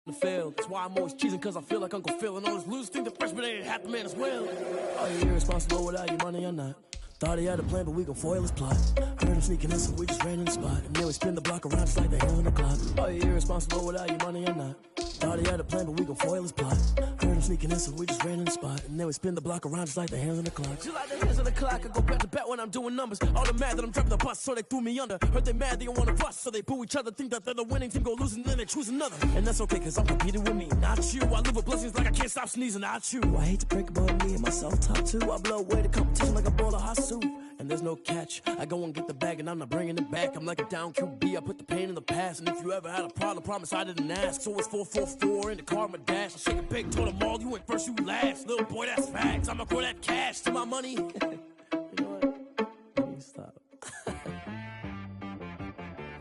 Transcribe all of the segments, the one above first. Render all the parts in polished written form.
the field. That's why I'm always cheesing, cause I feel like Uncle Phil. And all those losers think the freshman ain't half the man as well. Are you irresponsible without your money or not? Thought he had a plan, but we gon' foil his plot. Heard him sneaking in, so we just ran in the spot. And then we spin the block around just like the hand on the clock. Are you irresponsible without your money or not? Thought he had a plan, but we gon' foil his plot. Heard him sneaking in, so we just ran in the spot. And then we spin the block around just like the hands on the clock. Just like the hands on the clock, I go back to back when I'm doing numbers. All the mad that I'm driving the bus, so they threw me under. Heard they mad, they don't wanna bust, so they boo each other. Think that they're the winning team, go losing, then they choose another. And that's okay, cause I'm competing with me, not you. I live with blessings like I can't stop sneezing, not you. I hate to break about me and my self-talk too. I blow away the competition like a bowl of hot soup. And there's no catch. I go and get the bag and I'm not bringing it back. I'm like a down QB, I put the pain in the past. And if you ever had a problem, promise I didn't ask. So it's 4-4-4 in the car, my dash. I shake a big, told them all, you went first, you last. Little boy, that's facts. I'ma throw that cash to my money. You know what? Let me stop.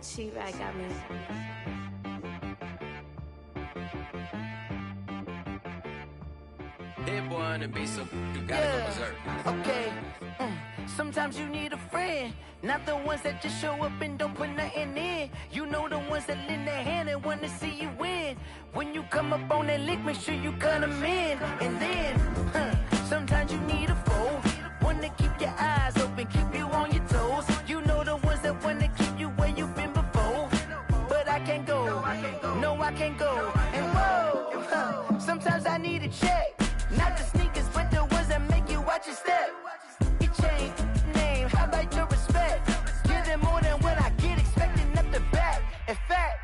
She-Rag got me. Hit one and be so you gotta go berserk. Okay. Sometimes you need a friend, not the ones that just show up and don't put nothing in. You know the ones that lend their hand and wanna see you win. When you come up on that lick, make sure you cut them in. And then, sometimes you need a foe, one to keep your eyes open, keep you on your toes. You know the ones that wanna keep you where you've been before. But I can't go, no I can't go. And whoa, sometimes I need a check, not the sneakers, but the ones that make you watch your step. Name, how about your respect? Give them more than what I get, expecting up the back. In fact,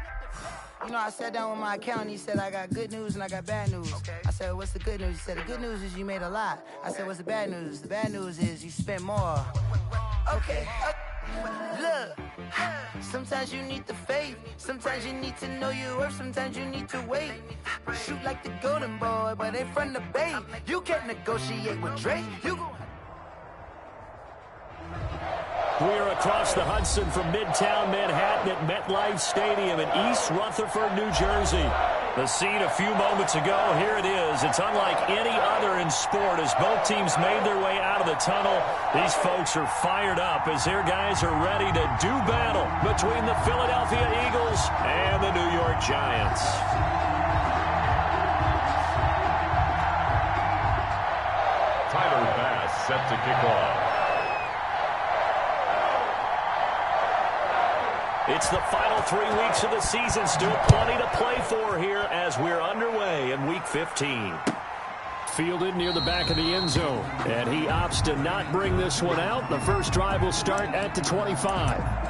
you know, I sat down with my accountant. He said, I got good news and I got bad news. Okay. I said, what's the good news? He said, the good news is you made a lot. I said, what's the bad news? The bad news is you spent more. Okay. Look, sometimes you need the faith. Sometimes you need to know your worth. Sometimes you need to wait. Shoot like the golden boy, but they from the bay. You can't negotiate with Drake. We're across the Hudson from Midtown Manhattan at MetLife Stadium in East Rutherford, New Jersey. The scene a few moments ago, here it is. It's unlike any other in sport as both teams made their way out of the tunnel. These folks are fired up as their guys are ready to do battle between the Philadelphia Eagles and the New York Giants. Tyler Bass set to kick off. It's the final 3 weeks of the season. Still plenty to play for here as we're underway in Week 15. Fielded near the back of the end zone. And he opts to not bring this one out. The first drive will start at the 25.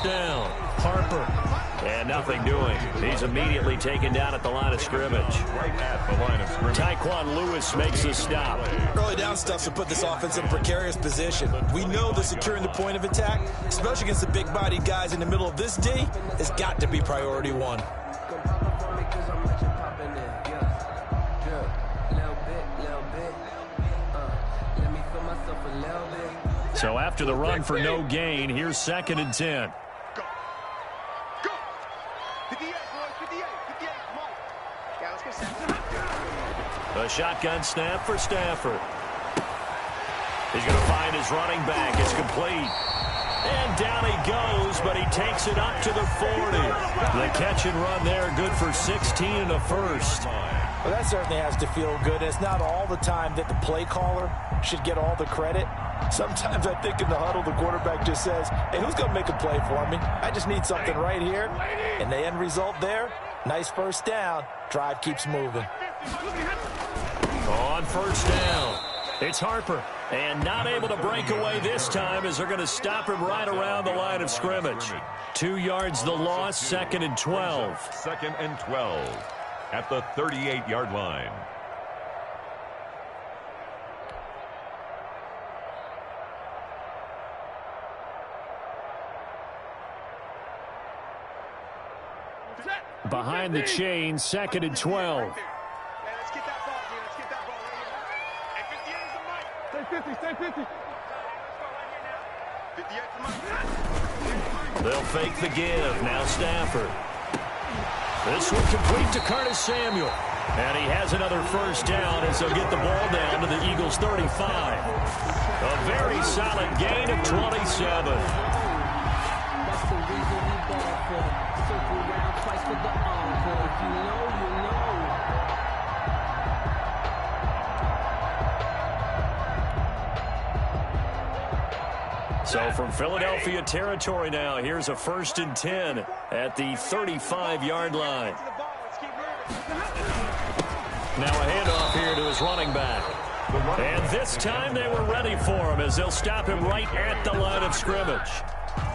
Down. Harper. And nothing doing. He's immediately taken down at the line of scrimmage. Right at the line of scrimmage. Taquan Lewis makes a stop. Early down stuff to put this offense in a precarious position. We know that securing the point of attack, especially against the big-bodied guys in the middle of this D, has got to be priority one. So after the run for no gain, here's 2nd and 10. A shotgun snap for Stafford. He's going to find his running back. It's complete. And down he goes, but he takes it up to the 40. The catch and run there, good for 16 and a first. Well, that certainly has to feel good. It's not all the time that the play caller should get all the credit. Sometimes I think in the huddle, the quarterback just says, hey, who's going to make a play for me? I just need something right here. And the end result there, nice first down. Drive keeps moving. On first down, it's Harper. And not able to break away this time as they're going to stop him right around the line of scrimmage. 2 yards the loss, 2nd and 12. 2nd and 12 at the 38-yard line. Behind the chain, 2nd and 12. Stay 50, stay 50. They'll fake the give. Now Stafford. This one complete to Curtis Samuel. And he has another first down as they'll get the ball down to the Eagles' 35. A very solid gain of 27. That's the reason we ball for. Circle round twice for the encore. If you know, you know. So from Philadelphia territory now, here's a 1st and 10 at the 35-yard line. Now a handoff here to his running back. And this time they were ready for him as they'll stop him right at the line of scrimmage.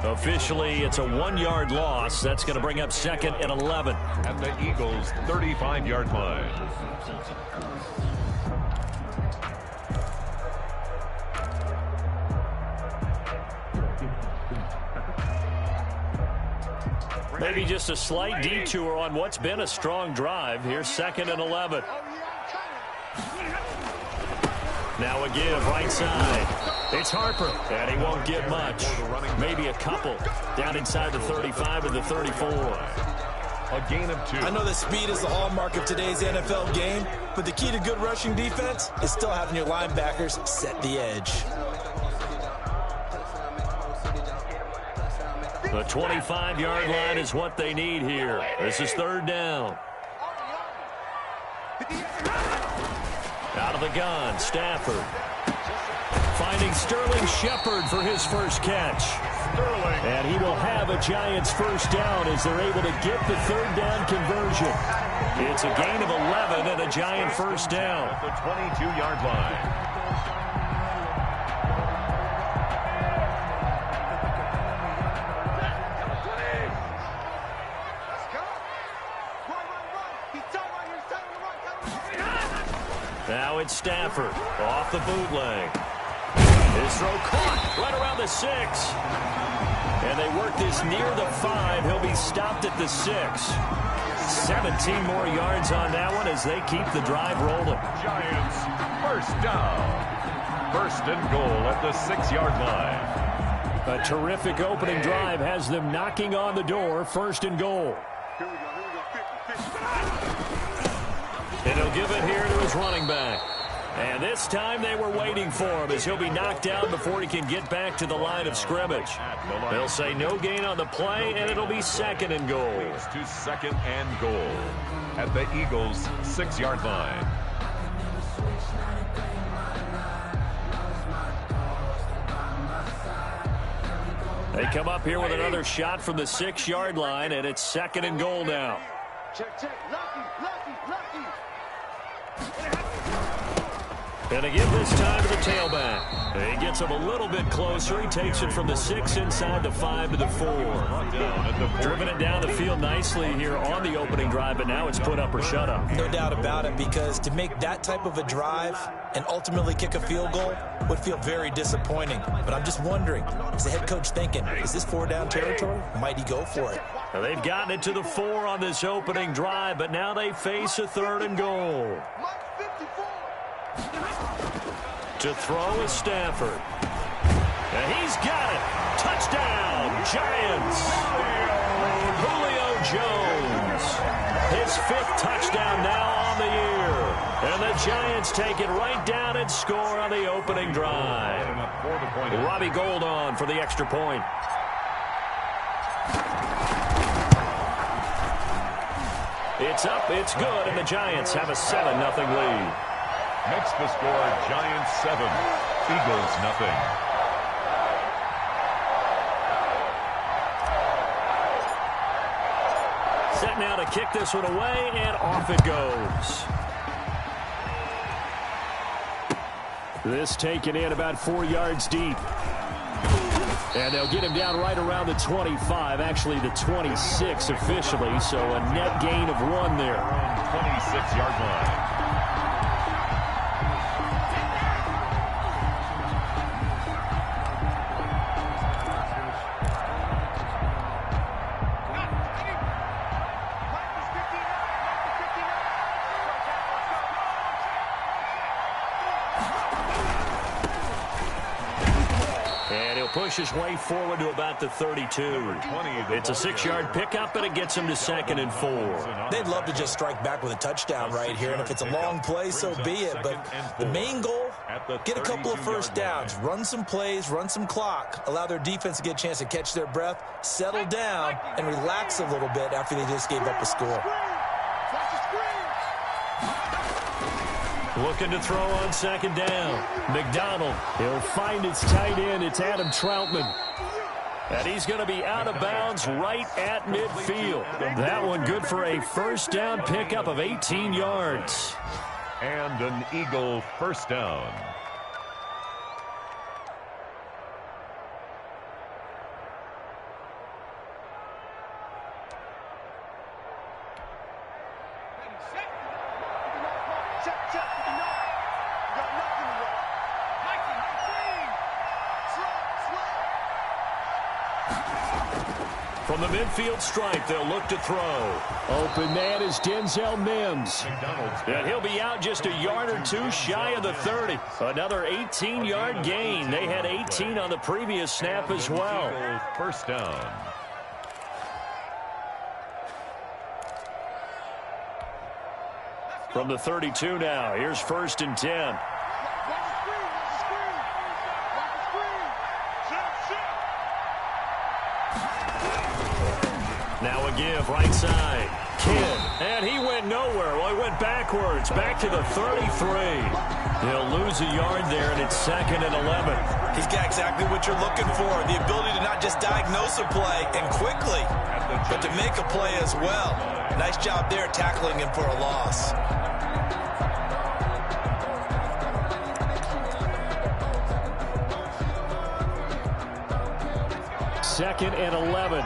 Officially, it's a 1-yard loss. That's going to bring up 2nd and 11. At the Eagles' 35-yard line. Maybe just a slight detour on what's been a strong drive. Here's 2nd and 11. Now a give right side. It's Harper, and he won't get much. Maybe a couple down inside the 35 and the 34. A gain of 2. I know that speed is the hallmark of today's NFL game, but the key to good rushing defense is still having your linebackers set the edge. The 25-yard line is what they need here. This is 3rd down. Out of the gun, Stafford. Finding Sterling Shepard for his first catch. And he will have a Giants first down as they're able to get the 3rd down conversion. It's a gain of 11 and a Giant first down. At the 22-yard line. Now it's Stafford off the bootleg. His throw caught right around the 6. And they work this near the 5. He'll be stopped at the 6. 17 more yards on that one as they keep the drive rolling. Giants first down. 1st and goal at the 6-yard line. A terrific opening drive has them knocking on the door. 1st and goal. And he'll give it here to his running back. And this time they were waiting for him as he'll be knocked down before he can get back to the line of scrimmage. They'll say no gain on the play, and it'll be 2nd and goal. To 2nd and goal at the Eagles' 6-yard line. They come up here with another shot from the 6-yard line, and it's 2nd and goal now. Check, check. Lucky. And they give this time to the tailback. He gets him a little bit closer. He takes it from the 6 inside the 5 to the 4. Driven it down the field nicely here on the opening drive, but now it's put up or shut up. No doubt about it, because to make that type of a drive and ultimately kick a field goal would feel very disappointing. But I'm just wondering, is the head coach thinking, is this 4-down territory? Might he go for it? Now they've gotten it to the 4 on this opening drive, but now they face a 3rd and goal. To throw is Stafford. And he's got it. Touchdown, Giants. Julio Jones. His 5th touchdown now on the year. And the Giants take it right down and score on the opening drive. Robbie Gould on for the extra point. It's up, it's good, and the Giants have a 7-0 lead. Makes the score Giants 7, Eagles nothing. Set now to kick this one away, and off it goes. This taken in about 4 yards deep. And they'll get him down right around the 25, actually the 26 officially, so a net gain of 1 there. 26-yard line. push his way forward to about the 32. It's a 6-yard pickup, and it gets him to 2nd and 4. They'd love to just strike back with a touchdown right here, and if it's a long play, so be it. But the main goal, get a couple of first downs, run some plays, run some clock, allow their defense to get a chance to catch their breath, settle down, and relax a little bit after they just gave up a score. Looking to throw on 2nd down. McDonald, he'll find his tight end. It's Adam Troutman. And he's going to be out of bounds right at midfield. That one good for a first down pickup of 18 yards. And an Eagle first down. From the midfield stripe, they'll look to throw. Open man is Denzel Mims. And he'll be out just a yard or two shy of the 30. Another 18-yard gain. They had 18 on the previous snap as well. First down. From the 32 now, here's 1st and 10. Now a give right side. Kidd. And he went nowhere. Well, he went backwards. Back to the 33. He'll lose a yard there, and it's 2nd and 11. He's got exactly what you're looking for. The ability to not just diagnose a play and quickly, but to make a play as well. Nice job there tackling him for a loss. Second and 11.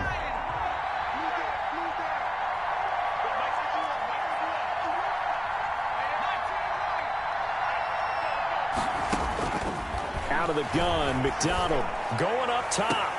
Out of the gun, McDonald going up top.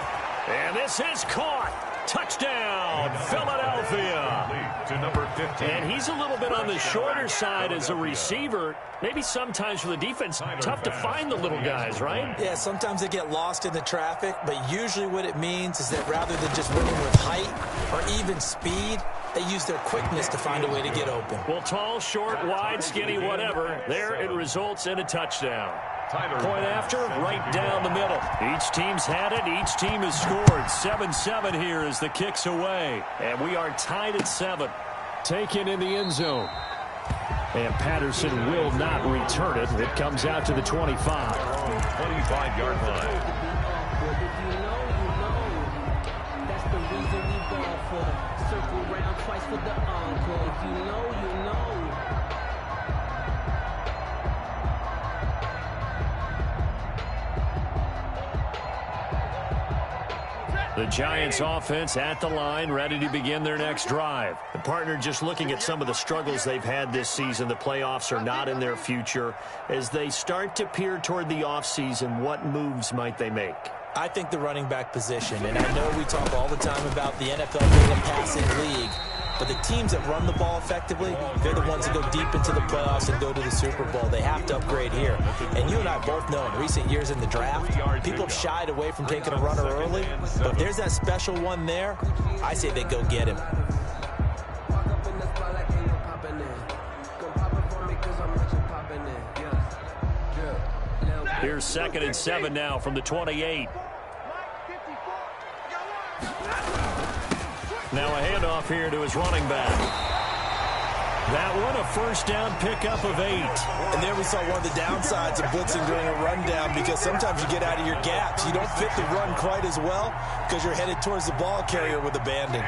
And this is caught. Touchdown, Philadelphia. To number 15. And he's a little bit on the shorter side as a receiver. Maybe sometimes for the defense, tough to find the little guys, right? Yeah, sometimes they get lost in the traffic, but usually what it means is that rather than just winning with height or even speed, they use their quickness to find a way to get open. Well, tall, short, wide, skinny, whatever. There it results in a touchdown. Point after, right down the middle. Each team's had it. Each team has scored. 7-7 here as the kick's away. And we are tied at 7. Taken in the end zone. And Patterson will not return it. It comes out to the 25. 25-yard line. That's the reason we ball for. Circle round twice for the encore. You know. The Giants offense at the line, ready to begin their next drive. The partner just looking at some of the struggles they've had this season. The playoffs are not in their future. As they start to peer toward the offseason, what moves might they make? I think the running back position, and I know we talk all the time about the NFL being a passing league, but the teams that run the ball effectively, they're the ones that go deep into the playoffs and go to the Super Bowl. They have to upgrade here. And you and I both know in recent years in the draft, people have shied away from taking a runner early. But if there's that special one there, I say they go get him. Here's 2nd and 7 now from the 28. Now a handoff here to his running back. That one a first down pickup of 8. And there we saw one of the downsides of blitzing during a rundown, because sometimes you get out of your gaps. You don't fit the run quite as well because you're headed towards the ball carrier with abandon.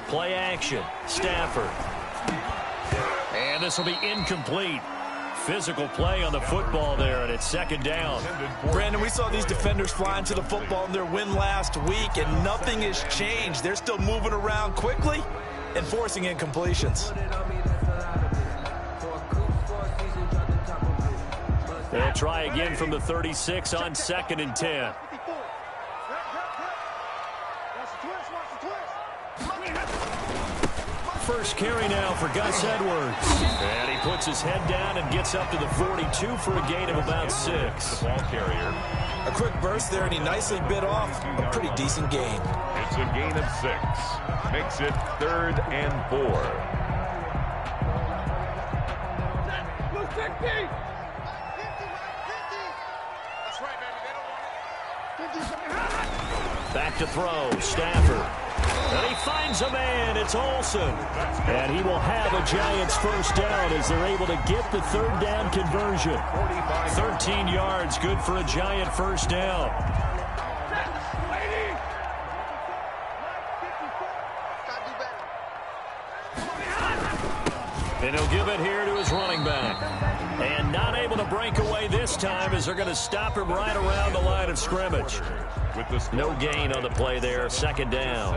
Play action. Stafford. And this will be incomplete. Physical play on the football there, and it's 2nd down. Brandon, we saw these defenders flying to the football in their win last week, and nothing has changed. They're still moving around quickly and forcing incompletions. They'll try again from the 36 on 2nd and 10. first carry now for Gus Edwards. And he puts his head down and gets up to the 42 for a gain of about 6. The ball carrier. A quick burst there, and he nicely bit off a pretty decent gain. It's a gain of 6. Makes it 3rd and 4. Back to throw, Stafford. And he finds a man, it's Olsen. And he will have a Giants first down as they're able to get the 3rd down conversion. 13 yards, good for a Giant first down. And he'll give it here to his running back. And not able to break away this time as they're going to stop him right around the line of scrimmage. No gain on the play there, 2nd down.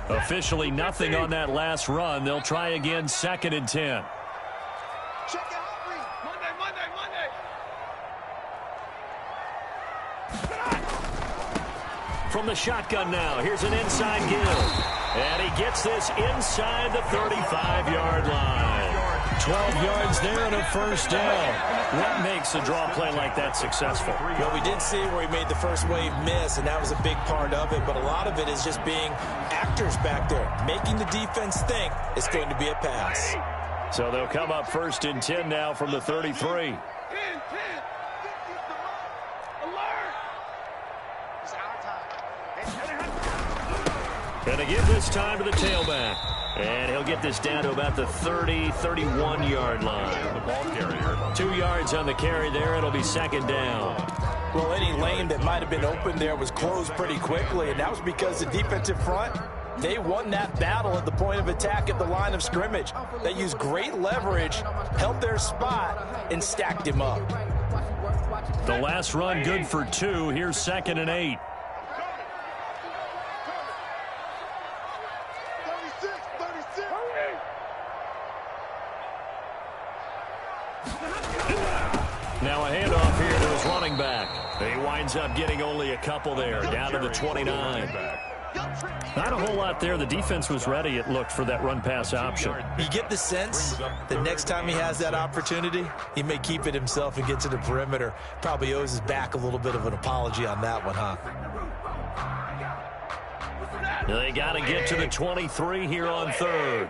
Officially nothing on that last run. They'll try again, 2nd and 10. From the shotgun now, here's an inside give. And he gets this inside the 35-yard line. 12 yards there and a first down. What makes a draw play like that successful? Well, we did see where he made the first wave miss, and that was a big part of it. But a lot of it is just being actors back there, making the defense think it's going to be a pass. So they'll come up 1st and 10 now from the 33. Going to give this time to the tailback. And he'll get this down to about the 30, 31-yard line. The ball carrier. 2 yards on the carry there. It'll be 2nd down. Well, any lane that might have been open there was closed pretty quickly, and that was because the defensive front, they won that battle at the point of attack at the line of scrimmage. They used great leverage, held their spot, and stacked him up. The last run good for 2. Here's 2nd and 8. Now a handoff here to his running back. He winds up getting only a couple there, down to the 29. Not a whole lot there. The defense was ready, it looked, for that run-pass option. You get the sense that next time he has that opportunity, he may keep it himself and get to the perimeter. Probably owes his back a little bit of an apology on that one, huh? They got to get to the 23 here on 3rd.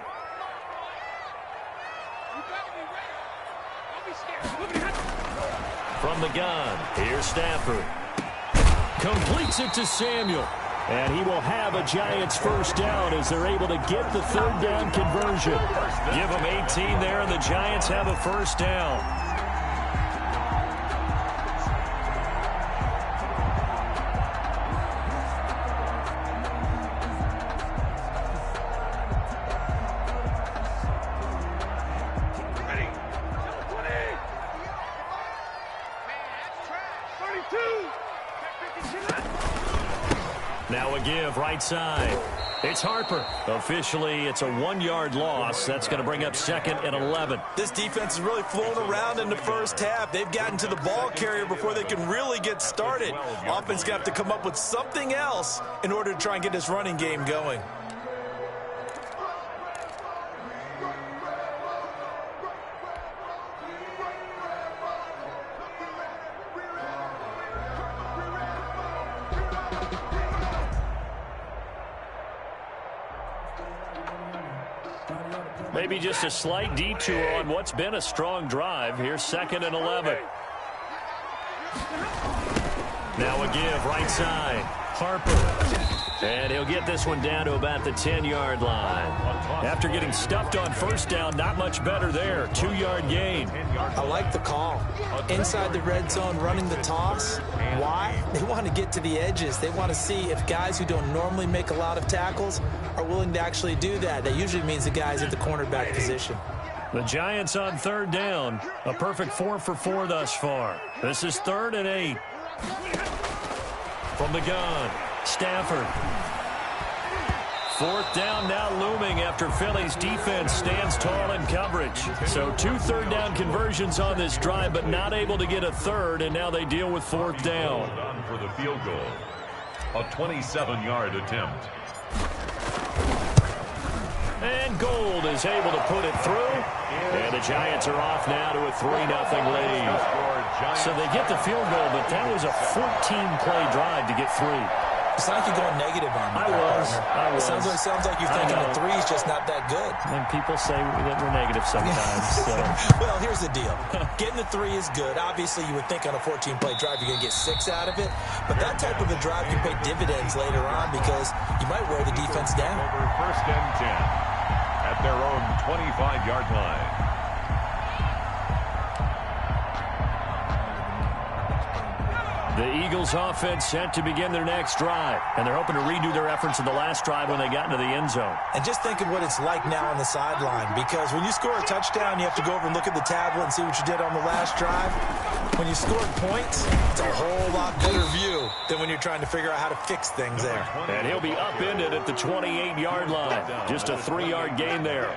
From the gun, here's Stafford. Completes it to Samuel. And he will have a Giants first down as they're able to get the 3rd down conversion. Give them 18 there, and the Giants have a first down. Now a give right side. It's Harper. Officially, it's a 1-yard loss. That's going to bring up 2nd and 11. This defense has really flown around in the first half. They've gotten to the ball carrier before they can really get started. Offense going to have to come up with something else in order to try and get this running game going. Maybe just a slight detour on what's been a strong drive. Here's 2nd and 11. Now a give right side. Harper. And he'll get this one down to about the 10-yard line. After getting stuffed on first down, not much better there. 2-yard gain. I like the call. Inside the red zone, running the toss. Why? They want to get to the edges. They want to see if guys who don't normally make a lot of tackles are willing to actually do that. That usually means the guys at the cornerback position. The Giants on 3rd down. A perfect 4 for 4 thus far. This is 3rd and 8. From the gun, Stafford Fourth down now looming after Philly's defense stands tall in coverage. So 2 third-down conversions on this drive, but not able to get a third, and now they deal with fourth down. For the field goal, a 27-yard attempt. And Gold is able to put it through. And the Giants are off now to a 3-0 lead. So they get the field goal, but that was a 14-play drive to get 3. It's like you're going negative on me. I was. It sounds like you're thinking the 3 is just not that good. And people say that we're negative sometimes. So. Well, here's the deal. Getting the 3 is good. Obviously, you would think on a 14-play drive you're going to get 6 out of it. But that type of a drive can pay dividends later on because you might wear the defense down. Over first and 10 at their own 25-yard line. The Eagles offense set to begin their next drive, and they're hoping to redo their efforts in the last drive when they got into the end zone. And just think of what it's like now on the sideline, because when you score a touchdown, you have to go over and look at the tablet and see what you did on the last drive. When you scored points, it's a whole lot better view than when you're trying to figure out how to fix things there. And he'll be upended at the 28-yard line. Just a 3-yard gain there.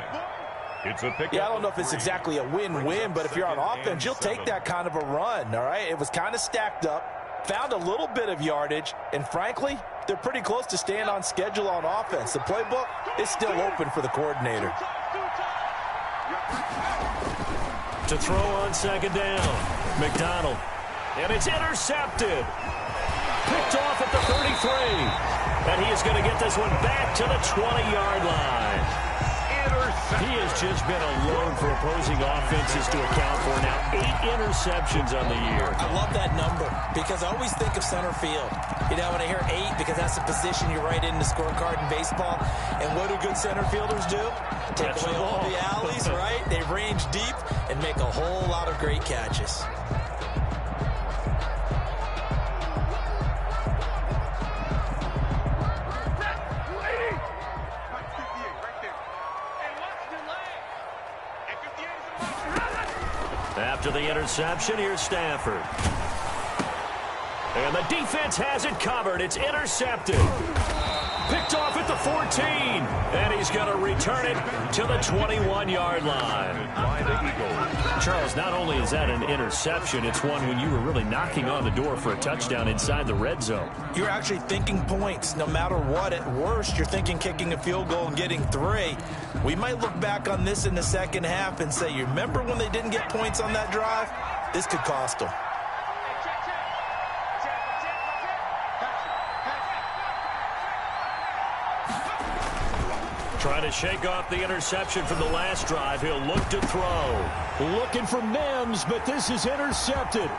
Yeah, I don't know if it's exactly a win-win, but if you're on offense, you'll take that kind of a run, all right? It was kind of stacked up. Found a little bit of yardage, and frankly, they're pretty close to staying on schedule on offense. The playbook is still open for the coordinator. To throw on second down, McDonald. And it's intercepted. Picked off at the 33. And he is going to get this one back to the 20-yard line. He has just been a load for opposing offenses to account for. Now 8 interceptions on the year. I love that number because I always think of center field. You know, when I hear 8, because that's the position you write in the scorecard in baseball. And what do good center fielders do? Take away all the alleys, right? They range deep and make a whole lot of great catches. After the interception, here's Stafford. And the defense has it covered. It's intercepted. Picked off at the 14. And he's going to return it to the 21-yard line. Charles, not only is that an interception, it's one when you were really knocking on the door for a touchdown inside the red zone. You're actually thinking points no matter what. At worst, you're thinking kicking a field goal and getting 3. We might look back on this in the second half and say, you remember when they didn't get points on that drive? This could cost them. Trying to shake off the interception from the last drive. He'll look to throw. Looking for Mims, but this is intercepted.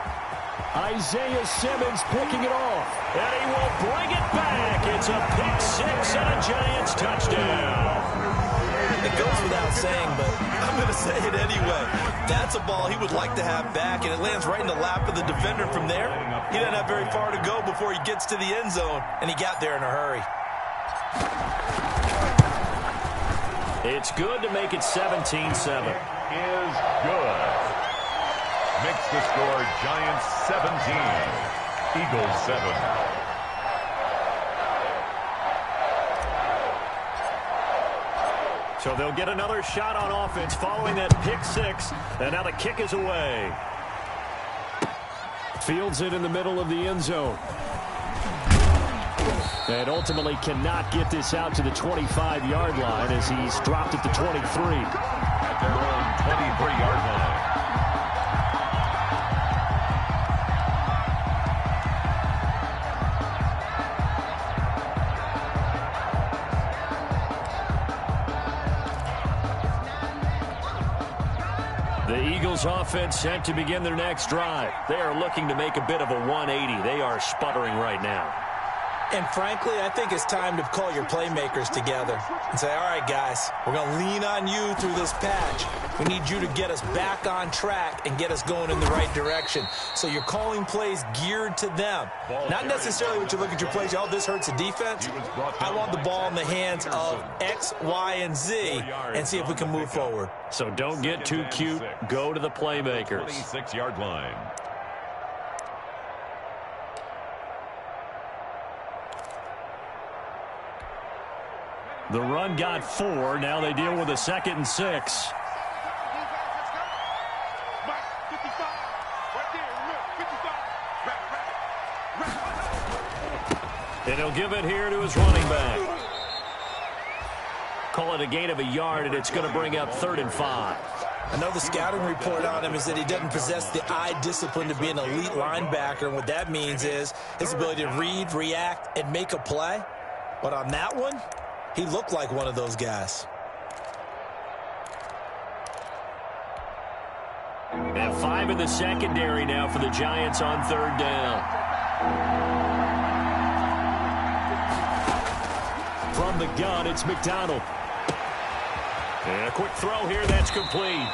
Isaiah Simmons picking it off. And he will bring it back. It's a pick 6 and a Giants touchdown. It goes without saying, but I'm going to say it anyway. That's a ball he would like to have back, and it lands right in the lap of the defender from there. He doesn't have very far to go before he gets to the end zone, and he got there in a hurry. It's good to make it 17-7. Is good. Makes the score Giants 17, Eagles 7. So they'll get another shot on offense following that pick 6, and now the kick is away. Fields it in the middle of the end zone. And ultimately cannot get this out to the 25-yard line as he's dropped at the 23. At their own 23-yard line. The Eagles offense set to begin their next drive. They are looking to make a bit of a 180. They are sputtering right now. And frankly, I think it's time to call your playmakers together and say, all right, guys, we're going to lean on you through this patch. We need you to get us back on track and get us going in the right direction. So you're calling plays geared to them. Not necessarily what you look at your plays, oh, this hurts the defense. I want the ball in the hands of X, Y, and Z and see if we can move forward. So don't get too cute. Go to the playmakers. 26-yard line. The run got 4. Now they deal with a 2nd and 6. And he'll give it here to his running back. Call it a gain of a yard, and it's going to bring up 3rd and 5. I know the scouting report on him is that he doesn't possess the eye discipline to be an elite linebacker. And what that means is his ability to read, react, and make a play. But on that one, he looked like one of those guys. And 5 in the secondary now for the Giants on 3rd down. From the gun, it's McDonald. And a quick throw here, that's complete.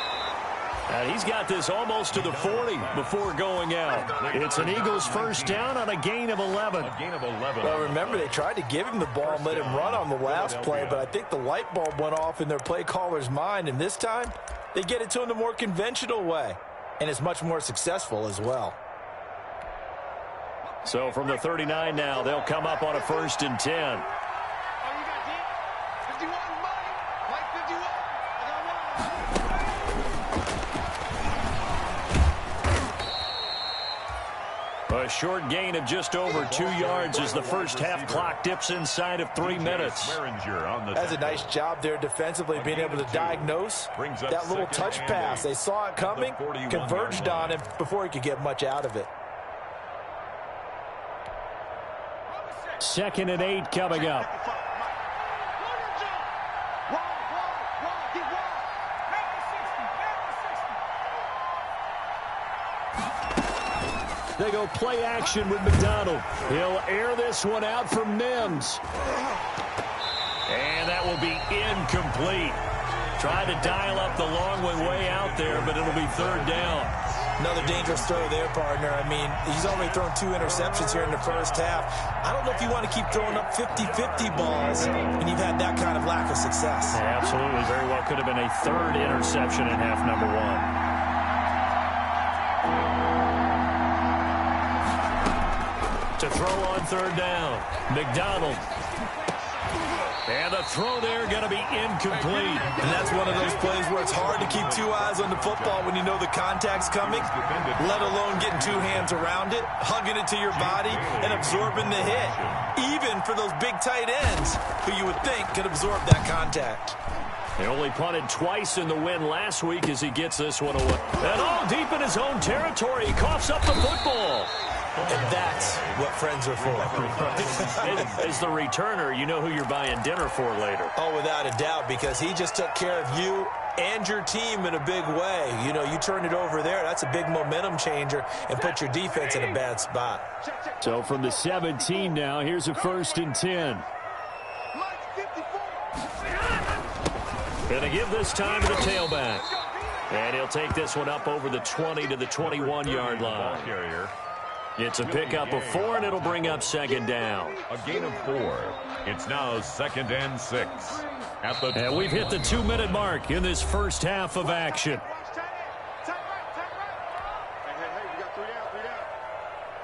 And he's got this almost to the 40 before going out. It's an Eagles first down on a gain of 11. Well, remember, they tried to give him the ball and let him run on the last play, but I think the light bulb went off in their play caller's mind, and this time they get it to him the more conventional way, and it's much more successful as well. So from the 39 now, they'll come up on a 1st and 10. A short gain of just over 2 yards as the first half clock dips inside of 3 minutes. That's a nice job there defensively, being able to diagnose that little touch pass. They saw it coming, converged on him before he could get much out of it. 2nd and 8 coming up. They go play action with McDonald. He'll air this one out for Mims. And that will be incomplete. Tried to dial up the long way out there, but it'll be 3rd down. Another dangerous throw there, partner. I mean, he's already thrown 2 interceptions here in the first half. I don't know if you want to keep throwing up 50-50 balls when you've had that kind of lack of success. Yeah, absolutely. Very well could have been a 3rd interception in half number 1. To throw on 3rd down, McDonald. And the throw there going to be incomplete. And that's one of those plays where it's hard to keep 2 eyes on the football when you know the contact's coming, let alone getting 2 hands around it, hugging it to your body, and absorbing the hit. Even for those big tight ends who you would think could absorb that contact. They only punted twice in the win last week as he gets this one away. And all deep in his own territory, he coughs up the football. And that's what friends are for. As the returner, you know who you're buying dinner for later. Oh, without a doubt, because he just took care of you and your team in a big way. You know, you turn it over there, that's a big momentum changer, and put your defense in a bad spot. So from the 17 now, here's a 1st and 10. Going to give this time to the tailback. And he'll take this one up over the 20 to the 21-yard line. It's a pickup of 4, and it'll bring up 2nd down. A gain of 4. It's now 2nd and 6. And we've hit the 2-minute mark in this first half of action.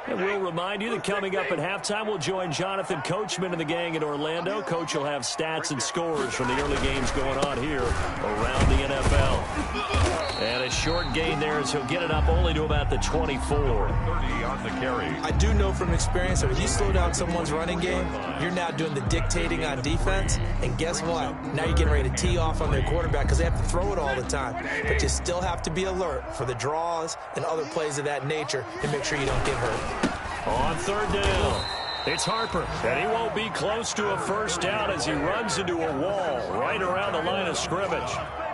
And we'll remind you that coming up at halftime, we'll join Jonathan Coachman and the gang in Orlando. Coach will have stats and scores from the early games going on here around the NFL. And a short gain there as he'll get it up only to about the 24. 30 on the carry. I do know from experience that when you slow down someone's running game, you're now doing the dictating on defense. And guess what? Now you're getting ready to tee off on their quarterback because they have to throw it all the time. But you still have to be alert for the draws and other plays of that nature and make sure you don't get hurt. On 3rd down, it's Harper, and he won't be close to a first down as he runs into a wall right around the line of scrimmage.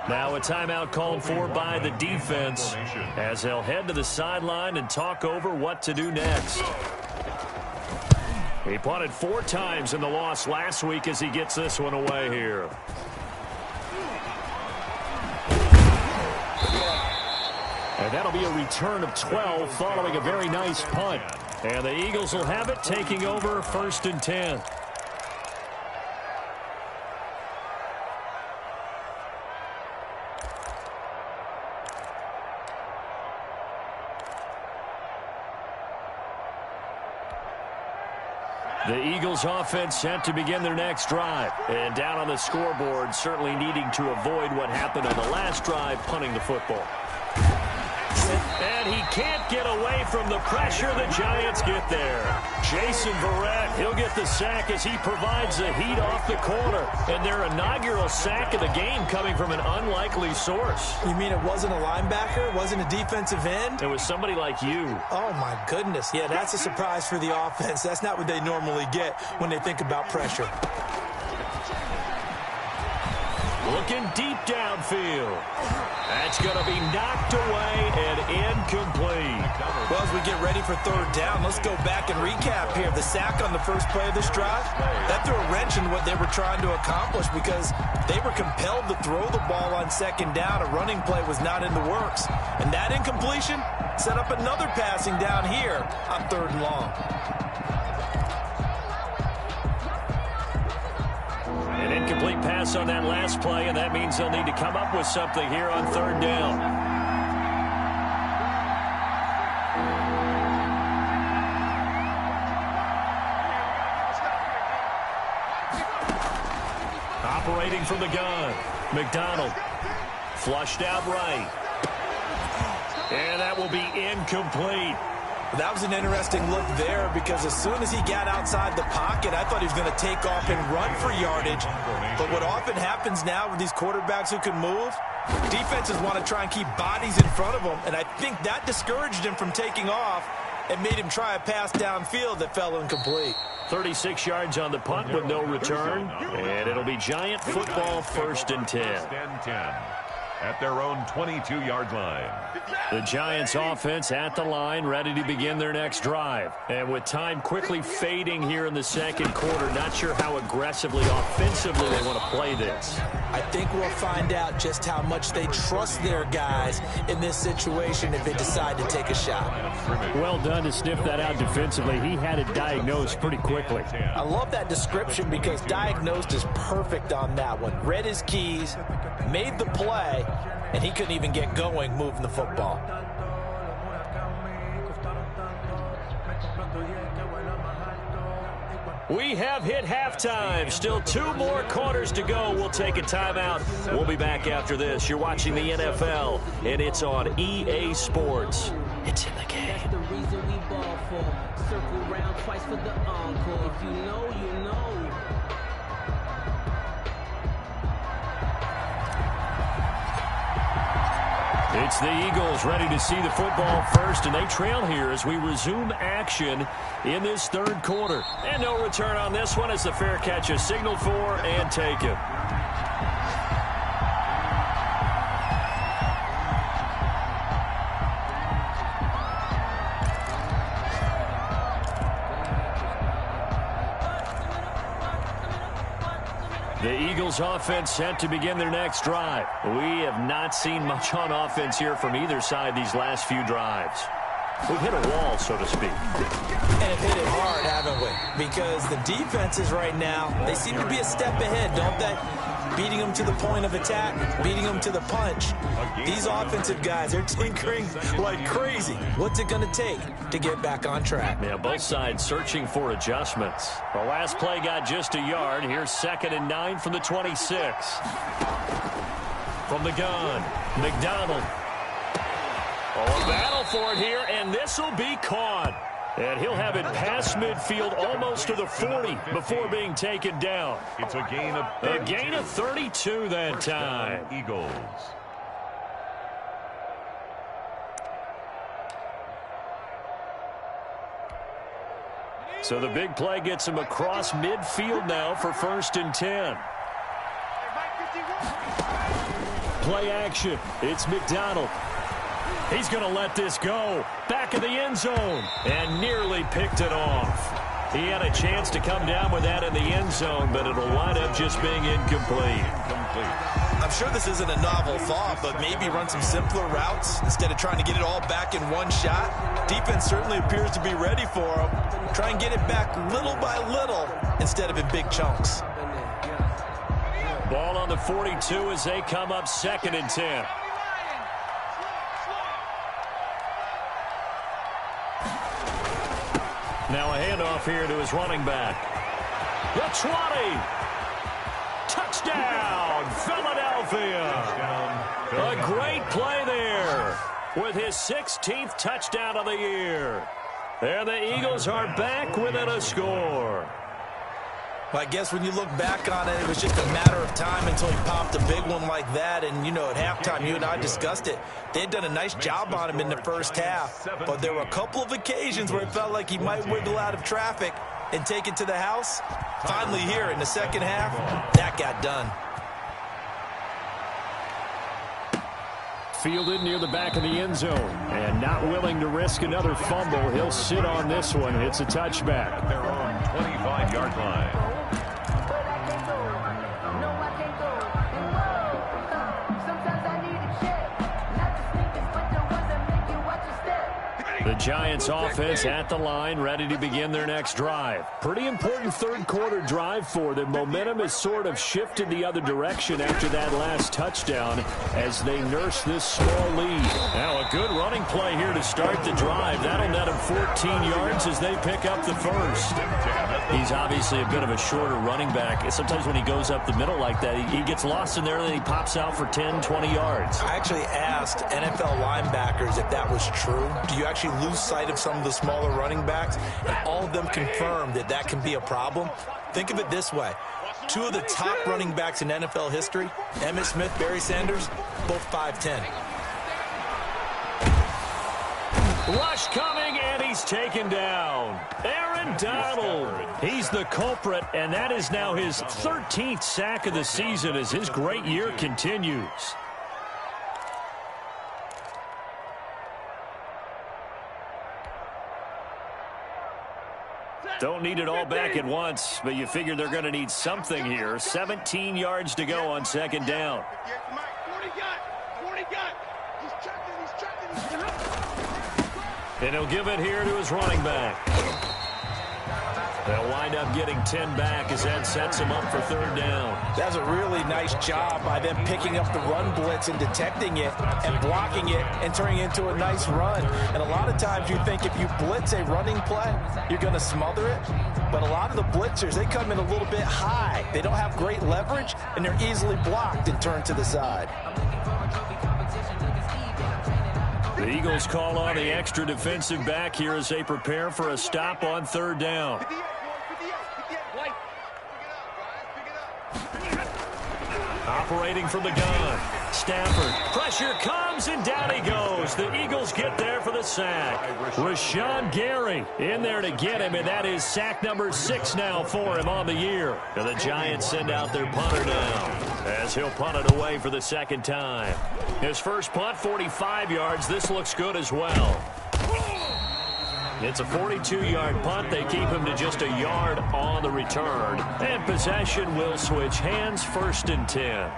Now a timeout called for by the defense as they'll head to the sideline and talk over what to do next. He punted 4 times in the loss last week as he gets this one away here. And that'll be a return of 12 following a very nice punt. And the Eagles will have it, taking over 1st and 10. The Eagles offense set to begin their next drive. And down on the scoreboard, certainly needing to avoid what happened on the last drive, punting the football. And he can't get away from the pressure. The Giants get there. Jason Verrett, he'll get the sack as he provides the heat off the corner. And their inaugural sack of the game coming from an unlikely source. You mean it wasn't a linebacker? It wasn't a defensive end? It was somebody like you. Oh, my goodness. Yeah, that's a surprise for the offense. That's not what they normally get when they think about pressure. Looking deep downfield. That's going to be knocked away and incomplete. Well, as we get ready for third down, let's go back and recap here. The sack on the first play of this drive, that threw a wrench in what they were trying to accomplish because they were compelled to throw the ball on second down. A running play was not in the works. And that incompletion set up another passing down here on third and long. An incomplete pass on that last play, and that means they'll need to come up with something here on third down. Operating from the gun, McDonald. Flushed out right. And that will be incomplete. That was an interesting look there because as soon as he got outside the pocket, I thought he was going to take off and run for yardage. But what often happens now with these quarterbacks who can move, defenses want to try and keep bodies in front of them, and I think that discouraged him from taking off and made him try a pass downfield that fell incomplete. 36 yards on the punt with no return, and it'll be Giant football, 1st and 10. At their own 22-yard line. The Giants offense at the line, ready to begin their next drive. And with time quickly fading here in the second quarter, not sure how aggressively, offensively they want to play this. I think we'll find out just how much they trust their guys in this situation if they decide to take a shot. Well done to sniff that out defensively. He had it diagnosed pretty quickly. I love that description because diagnosed is perfect on that one. Read his keys, made the play, and he couldn't even get going moving the football. We have hit halftime. Still 2 more quarters to go. We'll take a timeout. We'll be back after this. You're watching the NFL, and it's on EA Sports. It's in the game. That's the reason we ball for. Circle round twice for the encore. If you know, you know. It's the Eagles ready to see the football first, and they trail here as we resume action in this third quarter. And no return on this one as the fair catch is signaled for and taken. The Eagles offense set to begin their next drive. We have not seen much on offense here from either side these last few drives. We've hit a wall, so to speak. And have hit it hard, haven't we? Because the defenses right now, they seem to be a step ahead, don't they? Beating them to the point of attack, beating them to the punch. These offensive guys, they're tinkering like crazy. What's it going to take to get back on track? Yeah, both sides searching for adjustments. The last play got just a yard. Here's 2nd and 9 from the 26. From the gun, McDonald. Oh, a battle for it here, and this will be caught. And he'll have it past midfield almost to the 40 before being taken down. It's a gain of 32. A gain of 32 that time. Eagles. So the big play gets him across midfield now for 1st and 10. Play action. It's McDonald. He's going to let this go. Back of the end zone. And nearly picked it off. He had a chance to come down with that in the end zone, but it'll wind up just being incomplete. I'm sure this isn't a novel thought, but maybe run some simpler routes instead of trying to get it all back in one shot. Defense certainly appears to be ready for him. Try and get it back little by little instead of in big chunks. Ball on the 42 as they come up 2nd and 10. Now a handoff here to his running back. The 20. Touchdown, Philadelphia. A great play there with his 16th touchdown of the year. And the Eagles are back within a score. Well, I guess when you look back on it, it was just a matter of time until he popped a big one like that. And, you know, at halftime, you and I discussed it. They had done a nice job on him in the first half. But there were a couple of occasions where it felt like he might wiggle out of traffic and take it to the house. Finally here in the second half, that got done. Fielded near the back of the end zone. And not willing to risk another fumble. He'll sit on this one. It's a touchback. Their own 25-yard line. The Giants offense at the line, ready to begin their next drive. Pretty important third quarter drive for them. Momentum has sort of shifted the other direction after that last touchdown as they nurse this small lead. Now a good running play here to start the drive. That'll net him 14 yards as they pick up the first. He's obviously a bit of a shorter running back. Sometimes when he goes up the middle like that, he gets lost in there and then he pops out for 10, 20 yards. I actually asked NFL linebackers if that was true. Do you actually lose sight of some of the smaller running backs? And all of them confirmed that that can be a problem. Think of it this way. Two of the top running backs in NFL history, Emmitt Smith, Barry Sanders, both 5'10". Rush coming, and he's taken down. Aaron Donald. He's the culprit, and that is now his 13th sack of the season as his great year continues. Don't need it all back at once, but you figure they're going to need something here. 17 yards to go on second down. And he'll give it here to his running back. They'll wind up getting 10 back as that sets him up for third down. That's a really nice job by them picking up the run blitz and detecting it and blocking it and turning it into a nice run. And a lot of times you think if you blitz a running play, you're going to smother it. But a lot of the blitzers, they come in a little bit high. They don't have great leverage, and they're easily blocked and turned to the side. The Eagles call on the extra defensive back here as they prepare for a stop on third down. Operating from the gun. Stafford. Pressure comes, and down he goes. The Eagles get there for the sack. Rashawn Gary in there to get him, and that is sack number 6 now for him on the year. And the Giants send out their punter now as he'll punt it away for the second time. His first punt, 45 yards. This looks good as well. It's a 42-yard punt. They keep him to just a yard on the return. And possession will switch hands, 1st and 10.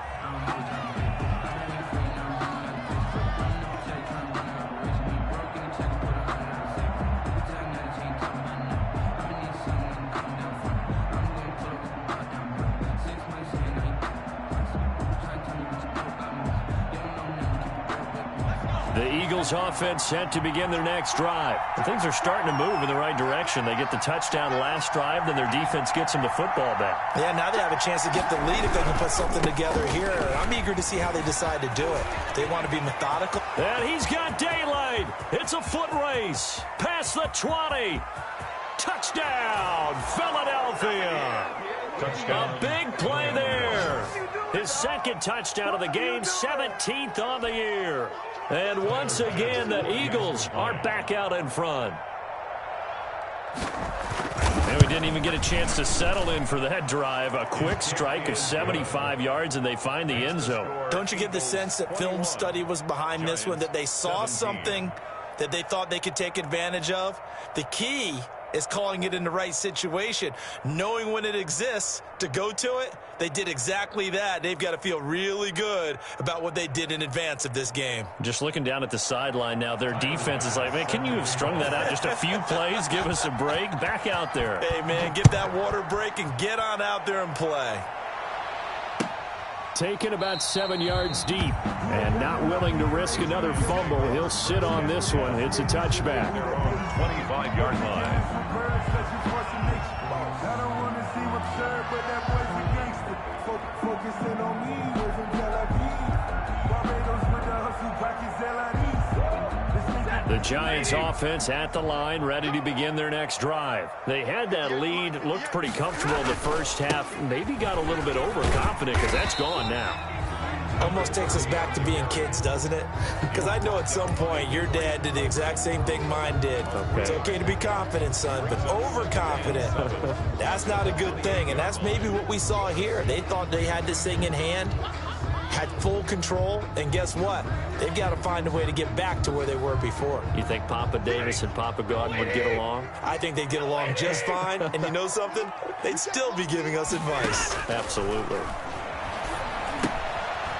The Eagles offense set to begin their next drive. Things are starting to move in the right direction. They get the touchdown last drive, then their defense gets them the football back. Yeah, now they have a chance to get the lead if they can put something together here. I'm eager to see how they decide to do it. They want to be methodical. And he's got daylight. It's a foot race. Past the 20. Touchdown, Philadelphia. Touchdown. A big play there. His second touchdown of the game, 17th on the year. And once again, the Eagles are back out in front. And we didn't even get a chance to settle in for that drive. A quick strike of 75 yards, and they find the end zone. Don't you get the sense that film study was behind this one, that they saw something that they thought they could take advantage of? The key is calling it in the right situation, knowing when it exists to go to it. They did exactly that. They've got to feel really good about what they did in advance of this game. Just looking down at the sideline now, their defense is like, man, can you have strung that out just a few plays? Give us a break. Back out there. Hey, man, get that water break and get on out there and play. Taken about 7 yards deep. And not willing to risk another fumble. He'll sit on this one. It's a touchback. Their own 25-yard line. The Giants offense at the line, ready to begin their next drive. They had that lead, looked pretty comfortable in the first half, maybe got a little bit overconfident because that's gone now. Almost takes us back to being kids, doesn't it? Because I know at some point your dad did the exact same thing mine did. Okay. It's okay to be confident, son, but overconfident, that's not a good thing. And that's maybe what we saw here. They thought they had this thing in hand, had full control, and guess what? They've got to find a way to get back to where they were before. You think Papa Davis and Papa Godwin would get along? I think they'd get along just fine, and you know something? They'd still be giving us advice. Absolutely.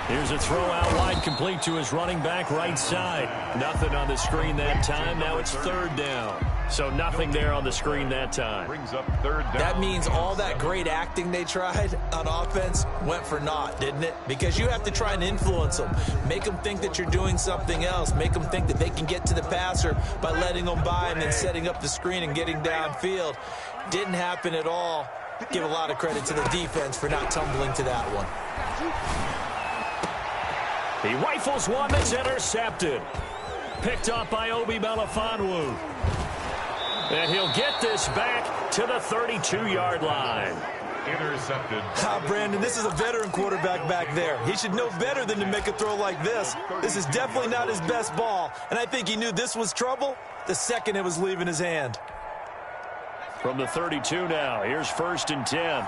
Here's a throw out wide, complete to his running back right side. Nothing on the screen that time. Now it's third down. So nothing there on the screen that time. Brings up third down. That means all that great acting they tried on offense went for naught, didn't it? Because you have to try and influence them. Make them think that you're doing something else. Make them think that they can get to the passer by letting them by and then setting up the screen and getting downfield. Didn't happen at all. Give a lot of credit to the defense for not tumbling to that one. He rifles one that's intercepted. Picked up by Obi Melifonwu. And he'll get this back to the 32-yard line. Intercepted. Brandon, this is a veteran quarterback back there. He should know better than to make a throw like this. This is definitely not his best ball. And I think he knew this was trouble the second it was leaving his hand. From the 32 now, here's 1st and 10.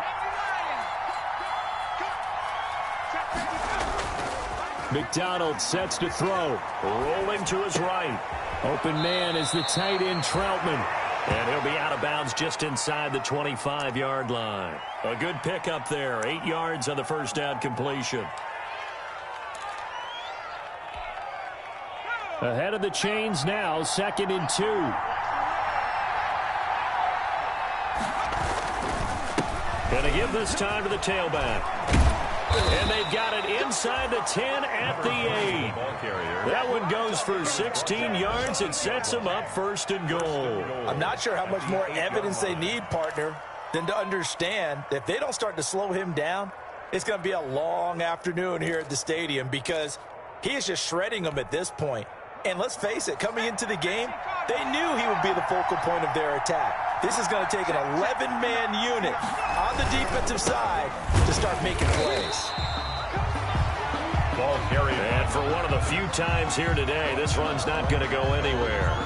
McDonald sets to throw. Rolling to his right. Open man is the tight end Troutman. And he'll be out of bounds just inside the 25-yard line. A good pickup there. 8 yards on the first down completion. Ahead of the chains now, 2nd and 2. Gonna give this time to the tailback. And they've got it inside the 10 at the 8. That one goes for 16 yards. It sets them up 1st and goal. I'm not sure how much more evidence they need, partner, than to understand that if they don't start to slow him down, it's going to be a long afternoon here at the stadium because he is just shredding them at this point. And let's face it, coming into the game, they knew he would be the focal point of their attack. This is going to take an 11-man unit on the defensive side to start making plays. Ball carried. And for one of the few times here today, this run's not going to go anywhere.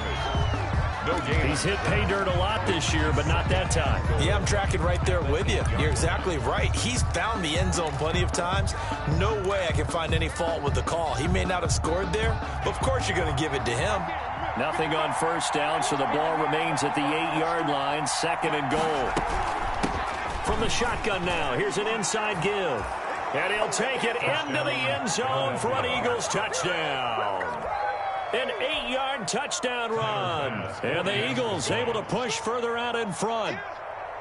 No gain. He's hit pay dirt a lot this year, but not that time. Yeah, I'm tracking right there with you. You're exactly right. He's found the end zone plenty of times. No way I can find any fault with the call. He may not have scored there, but of course you're going to give it to him. Nothing on 1st down, so the ball remains at the 8-yard line, 2nd and goal. From the shotgun now, here's an inside give. And he'll take it into the end zone for an Eagles touchdown. An 8-yard touchdown run. And the Eagles able to push further out in front.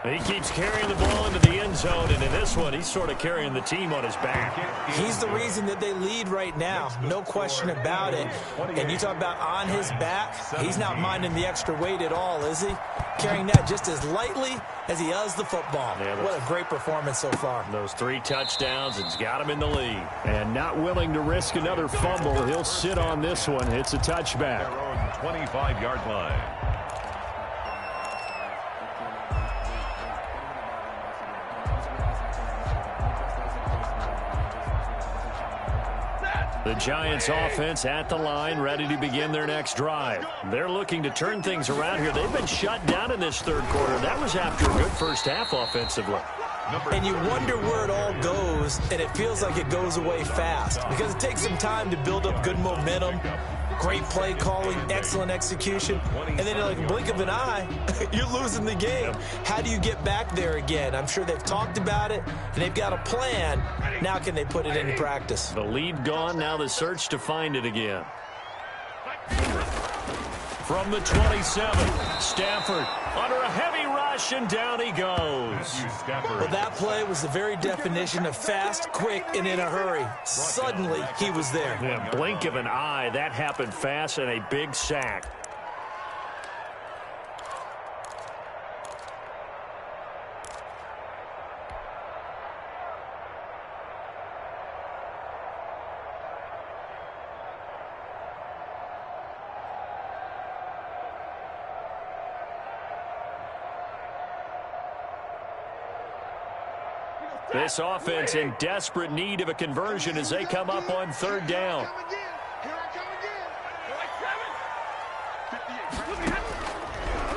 He keeps carrying the ball into the end zone, and in this one, he's sort of carrying the team on his back. He's the reason that they lead right now, no question about it. And you talk about on his back, he's not minding the extra weight at all, is he? Carrying that just as lightly as he does the football. Yeah, what a great performance so far. Those 3 touchdowns, it's got him in the lead. And not willing to risk another fumble, he'll sit on this one. It's a touchback. Their own 25-yard line. The Giants offense at the line, ready to begin their next drive. They're looking to turn things around here. They've been shut down in this 3rd quarter. That was after a good first half offensively. And you wonder where it all goes, and it feels like it goes away fast because it takes some time to build up good momentum, great play calling, excellent execution, and then in like a blink of an eye, you're losing the game. How do you get back there again? I'm sure they've talked about it, and they've got a plan. Now can they put it into practice? The lead gone, now the search to find it again. From the 27, Stafford under a heavy rush, and down he goes. Well, that play was the very definition of fast, quick, and in a hurry. Suddenly, he was there. Yeah, blink of an eye, that happened fast, and a big sack. This offense in desperate need of a conversion as they come up on third down.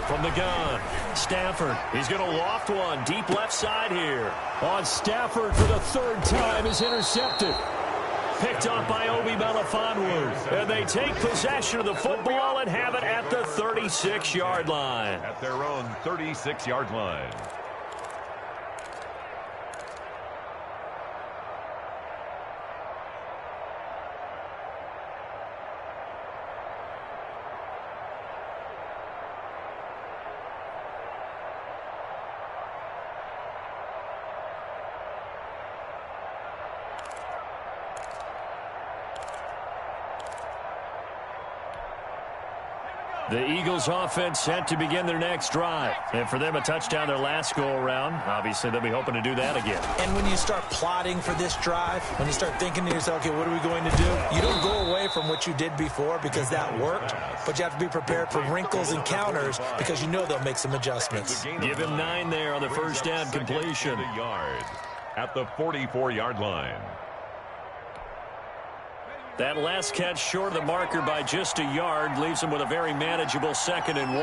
From the gun, Stafford. He's going to loft one deep left side here. On Stafford for the third time is intercepted. Picked up by Obi Melifonwu. And they take possession of the football and have it at the 36-yard line. At their own 36-yard line. The Eagles offense set to begin their next drive. And for them, a touchdown their last go-around. Obviously, they'll be hoping to do that again. And when you start plotting for this drive, when you start thinking to yourself, okay, what are we going to do? You don't go away from what you did before because that worked, but you have to be prepared for wrinkles and counters because you know they'll make some adjustments. Give him 9 there on the first down completion. At the 44-yard line. That last catch short of the marker by just a yard leaves him with a very manageable 2nd and 1.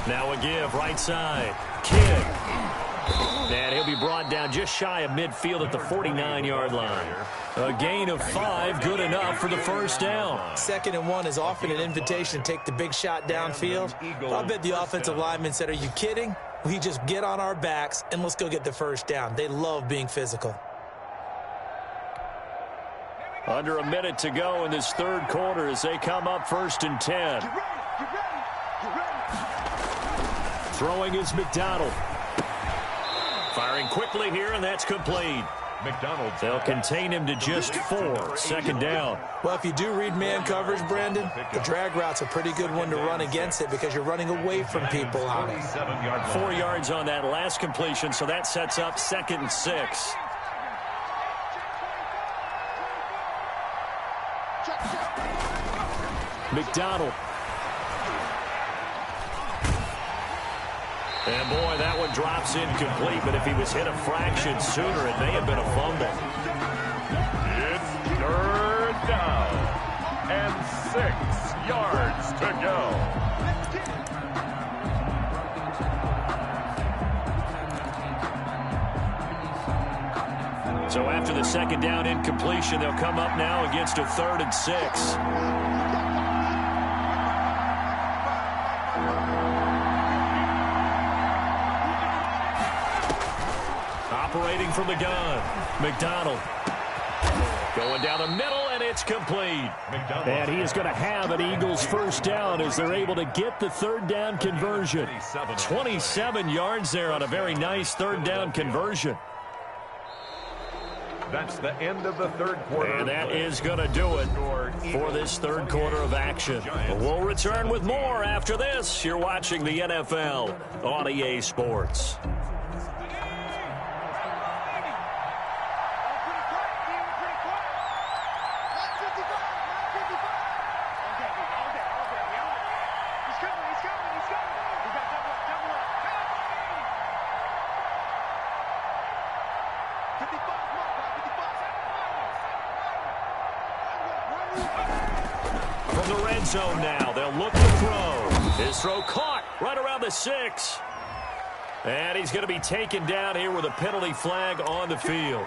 Now a give, right side. Kidd. And he'll be brought down just shy of midfield at the 49-yard line. A gain of 5, good enough for the first down. 2nd and 1 is often an invitation to take the big shot downfield. I bet the offensive lineman said, are you kidding? We just get on our backs and let's go get the first down. They love being physical. Under a minute to go in this third quarter as they come up 1st and 10. Throwing is McDonald. Firing quickly here, and that's complete. They'll contain him to just 4. 2nd down. Well, if you do read man coverage, Brandon, the drag route's a pretty good one to run against it because you're running away from people on it. 4 yards on that last completion, so that sets up 2nd and 6. McDonald. And, boy, that one drops incomplete, but if he was hit a fraction sooner, it may have been a fumble. It's 3rd down and 6 yards to go. So after the 2nd down incompletion, they'll come up now against a 3rd and 6. Operating from the gun, McDonald. Going down the middle, and it's complete. And he is going to have an Eagles first down as they're able to get the 3rd down conversion. 27 yards there on a very nice 3rd down conversion. That's the end of the third quarter. And that is going to do it for this third quarter of action. We'll return with more after this. You're watching the NFL on EA Sports. From the red zone now, they'll look to throw. His throw caught right around the 6. And he's going to be taken down here with a penalty flag on the field.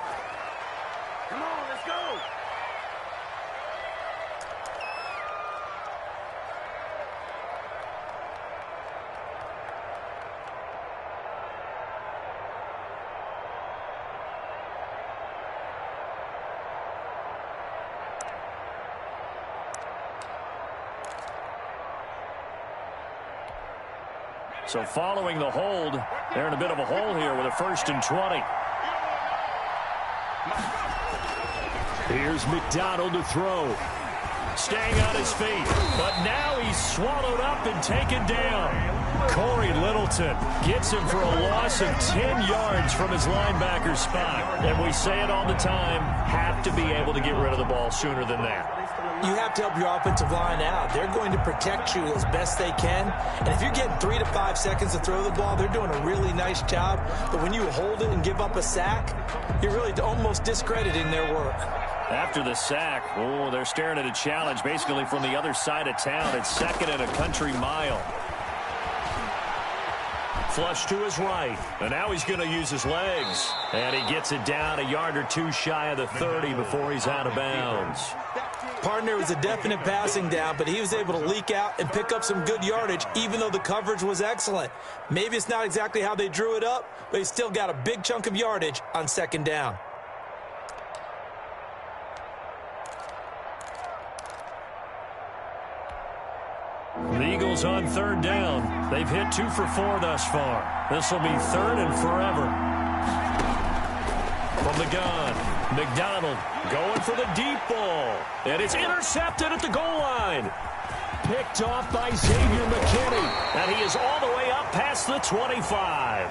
Come on, let's go. So following the hold, they're in a bit of a hole here with a 1st and 20. Here's McDonald to throw. Staying on his feet, but now he's swallowed up and taken down. Corey Littleton gets him for a loss of 10 yards from his linebacker spot. And we say it all the time, have to be able to get rid of the ball sooner than that. You have to help your offensive line out. They're going to protect you as best they can. And if you're getting 3 to 5 seconds to throw the ball, they're doing a really nice job. But when you hold it and give up a sack, you're really almost discrediting their work. After the sack, oh, they're staring at a challenge basically from the other side of town. It's 2nd and a country mile. Flush to his right, and now he's going to use his legs. And he gets it down a yard or 2 shy of the 30 before he's out of bounds. Partner was a definite passing down, but he was able to leak out and pick up some good yardage, even though the coverage was excellent. Maybe it's not exactly how they drew it up, but he still got a big chunk of yardage on 2nd down. The Eagles on 3rd down. They've hit 2 for 4 thus far. This will be 3rd and forever. From the gun, McDonald going for the deep ball. And it's intercepted at the goal line. Picked off by Xavier McKinney. And he is all the way up past the 25.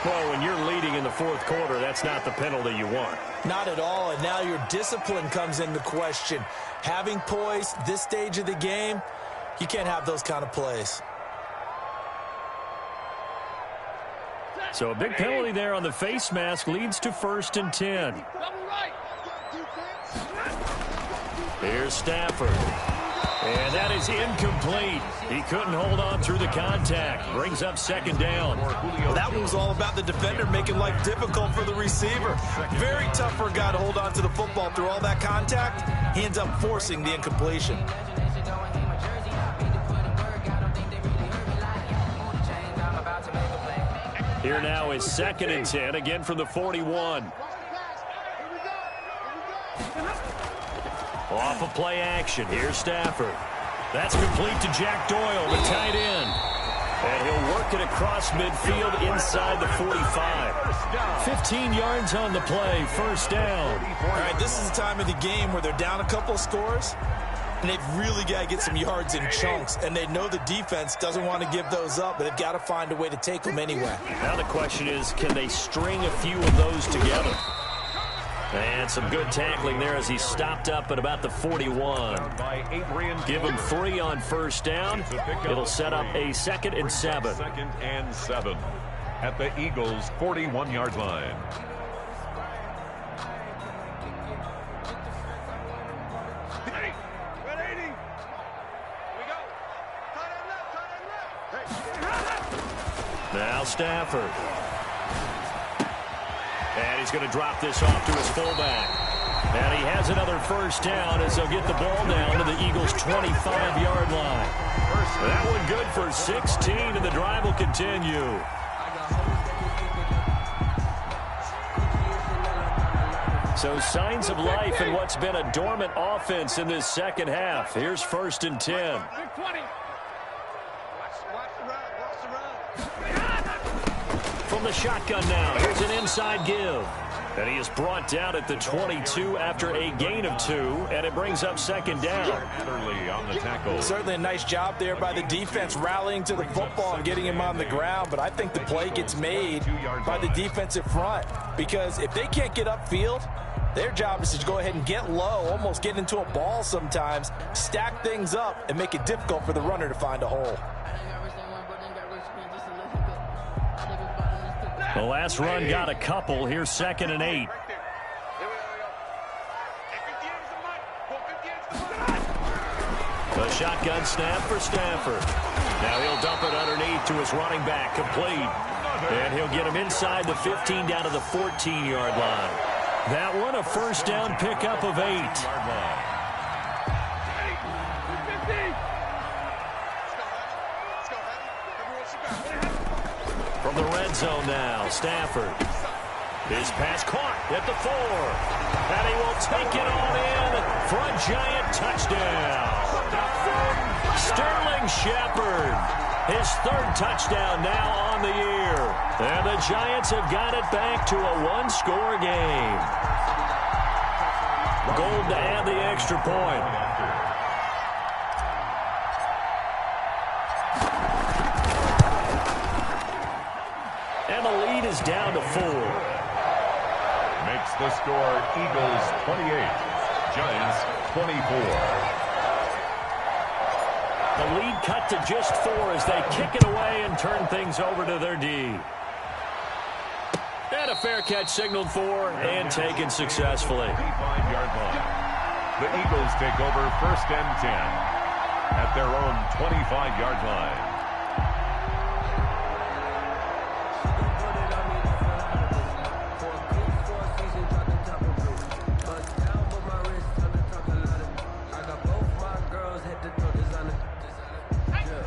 Well, when you're leading in the 4th quarter, that's not the penalty you want. Not at all, and now your discipline comes into question. Having poise this stage of the game, you can't have those kind of plays. So a big penalty there on the face mask leads to 1st and 10. Here's Stafford. And that is incomplete. He couldn't hold on through the contact. Brings up 2nd down. Well, that one was all about the defender making life difficult for the receiver. Very tough for a guy to hold on to the football through all that contact. He ends up forcing the incompletion. Here now is 2nd and 10, again from the 41. Off of play action, here's Stafford. That's complete to Jack Doyle, the tight end. And he'll work it across midfield inside the 45. 15 yards on the play, 1st down. All right, this is the time of the game where they're down a couple of scores, and they've really got to get some yards in chunks. And they know the defense doesn't want to give those up, but they've got to find a way to take them anyway. Now the question is, can they string a few of those together? And some good tackling there as he stopped up at about the 41. Give him 3 on 1st down. It'll set up a 2nd and 7. 2nd and 7 at the Eagles' 41-yard line. Now Stafford. And he's going to drop this off to his fullback. And he has another 1st down as they'll get the ball down to the Eagles' 25-yard line. That one good for 16, and the drive will continue. So signs of life in what's been a dormant offense in this 2nd half. Here's 1st and 10. From the shotgun now, here's an inside give. And he is brought down at the 22 after a gain of 2, and it brings up 2nd down. Adderley on the tackle. Certainly a nice job there by the defense rallying to the football and getting him on the ground, but I think the play gets made by the defensive front, because if they can't get upfield, their job is to go ahead and get low, almost get into a ball sometimes, stack things up, and make it difficult for the runner to find a hole. The last run got a couple. Here's 2nd and 8. The shotgun snap for Stafford. Now he'll dump it underneath to his running back, complete. And he'll get him inside the 15 down to the 14-yard line. That one a 1st down pickup of 8. From the red zone now, Stafford. His pass caught at the 4. And he will take it on in for a giant touchdown. Sterling Shepard His third touchdown now on the year. And the Giants have got it back to a one-score game. Gold to add the extra point. And the lead is down to 4. Makes the score Eagles 28, Giants 24. The lead cut to just 4 as they kick it away and turn things over to their D. And a fair catch signaled for and taken successfully. 25-yard line. The Eagles take over 1st and 10 at their own 25-yard line.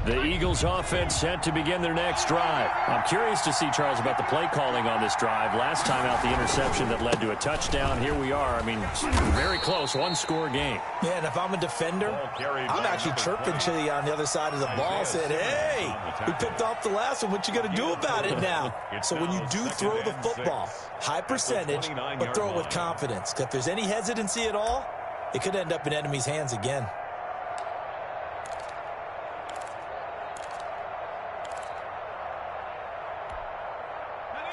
The Eagles offense set to begin their next drive. I'm curious to see, Charles, about the play calling on this drive. Last time out, the interception that led to a touchdown. Here we are. I mean, very close, one-score game. Yeah, and if I'm a defender, I'm actually chirping to you on the other side of the ball, saying, hey, we picked off the last one. What you going to do about it now? So when you do throw the football, high percentage, but throw it with confidence. If there's any hesitancy at all, it could end up in enemy's hands again.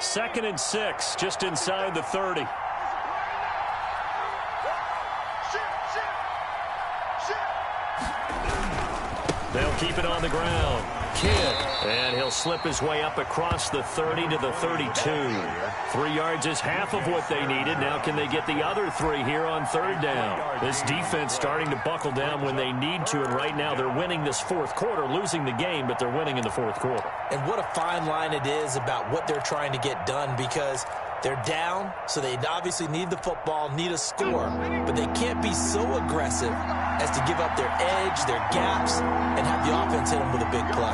Second and 6, just inside the 30. They'll keep it on the ground. Kidd, and he'll slip his way up across the 30 to the 32. 3 yards is half of what they needed. Now can they get the other 3 here on 3rd down? This defense starting to buckle down when they need to, and right now they're winning this 4th quarter, losing the game, but they're winning in the 4th quarter. And what a fine line it is about what they're trying to get done, because they're down, so they obviously need the football, need a score, but they can't be so aggressive as to give up their edge, their gaps, and have the offense hit them with a big play.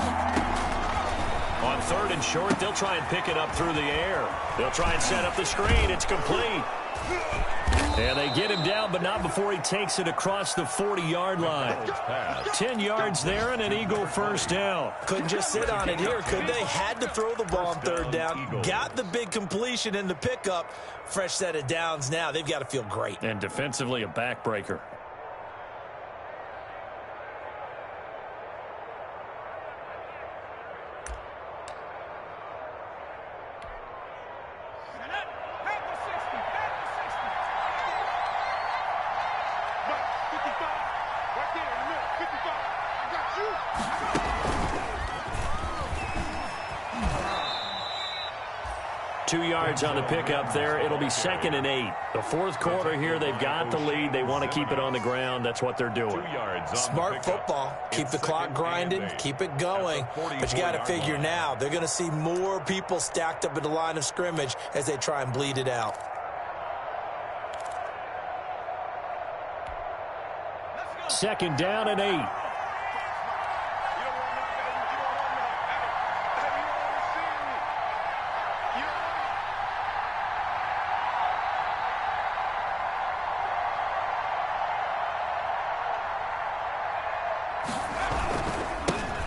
On 3rd and short, they'll try and pick it up through the air. They'll try and set up the screen. It's complete. And they get him down, but not before he takes it across the 40-yard line. 10 yards there and an Eagle first down. Couldn't just sit on it here, could they? Had to throw the ball on 3rd down. Got the big completion in the pickup. Fresh set of downs now. They've got to feel great. And defensively, a backbreaker. On the pickup there. It'll be 2nd and 8. The 4th quarter here, they've got the lead. They want to keep it on the ground. That's what they're doing. Smart football. Keep the clock grinding. Keep it going. But you got to figure now, they're going to see more people stacked up at the line of scrimmage as they try and bleed it out. Second down and 8.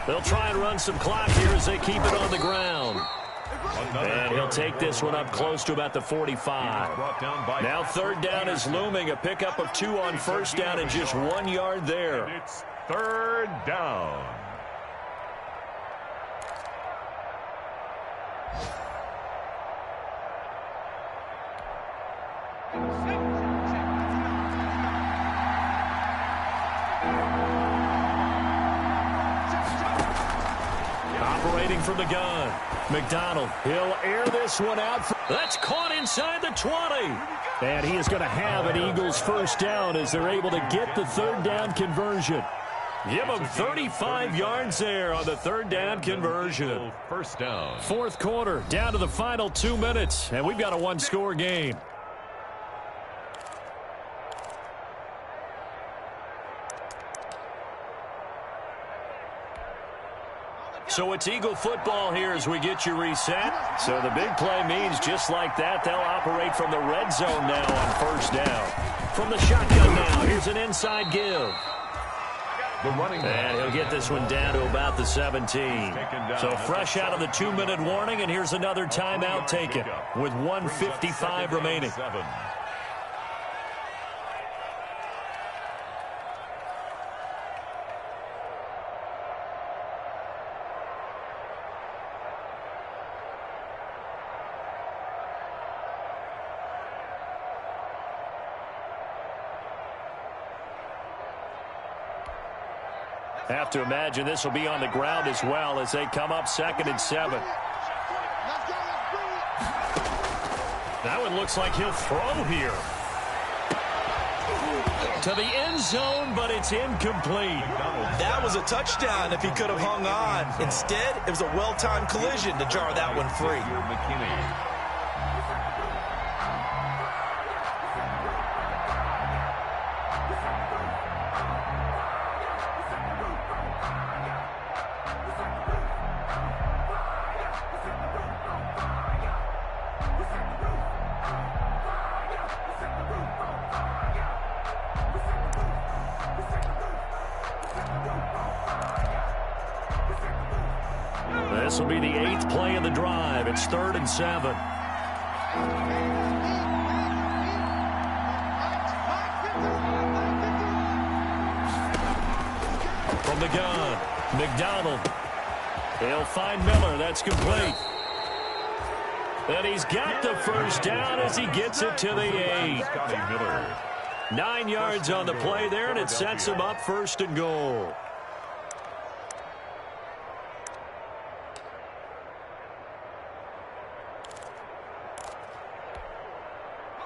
They'll try and run some clock here as they keep it on the ground. And he'll take this one up close to about the 45. Now 3rd down is looming. A pickup of 2 on 1st down and just 1 yard there. It's 3rd down. From the gun. McDonald, he'll air this one out. That's caught inside the 20. And he is going to have an Eagles first down as they're able to get the 3rd down conversion. Give them 35 yards there on the 3rd down conversion. First down. 4th quarter, down to the final 2 minutes, and we've got a one-score game. So it's Eagle football here as we get you reset. So the big play means just like that, they'll operate from the red zone now on 1st down. From the shotgun now, here's an inside give. the running back. And he'll get this one down to about the 17. So fresh out of the 2-minute warning, and here's another timeout taken with 1:55 remaining. Have to imagine this will be on the ground as well as they come up 2nd and 7. That one looks like he'll throw here. To the end zone, but it's incomplete. That was a touchdown if he could have hung on. Instead, it was a well-timed collision to jar that one free. This will be the 8th play of the drive. It's 3rd and 7. From the gun, McDonald. He'll find Miller. That's complete. And he's got the first down as he gets it to the 8. 9 yards on the play there, and it sets him up 1st and goal.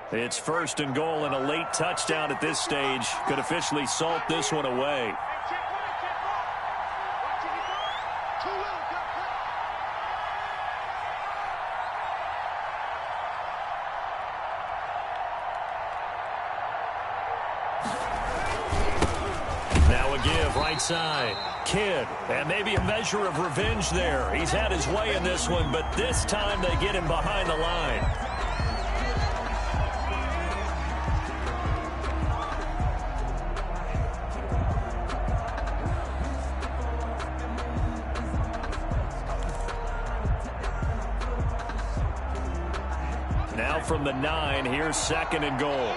It's 1st and goal, and a late touchdown at this stage could officially salt this one away. Now a give right side. Kidd, and maybe a measure of revenge there. He's had his way in this one, but this time they get him behind the line. Now from the 9, here's 2nd and goal.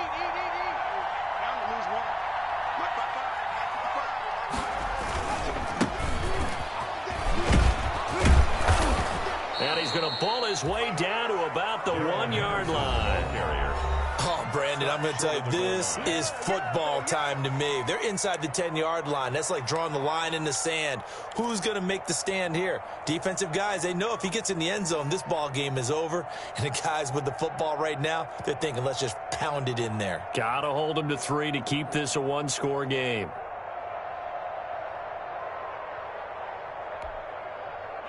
And he's going to ball his way down to about the 1-yard line. Oh, Brandon, I'm going to tell you, this is football time to me. They're inside the 10-yard line. That's like drawing the line in the sand. Who's going to make the stand here? Defensive guys, they know if he gets in the end zone, this ball game is over. And the guys with the football right now, they're thinking, let's just pound it in there. Got to hold him to 3 to keep this a one-score game.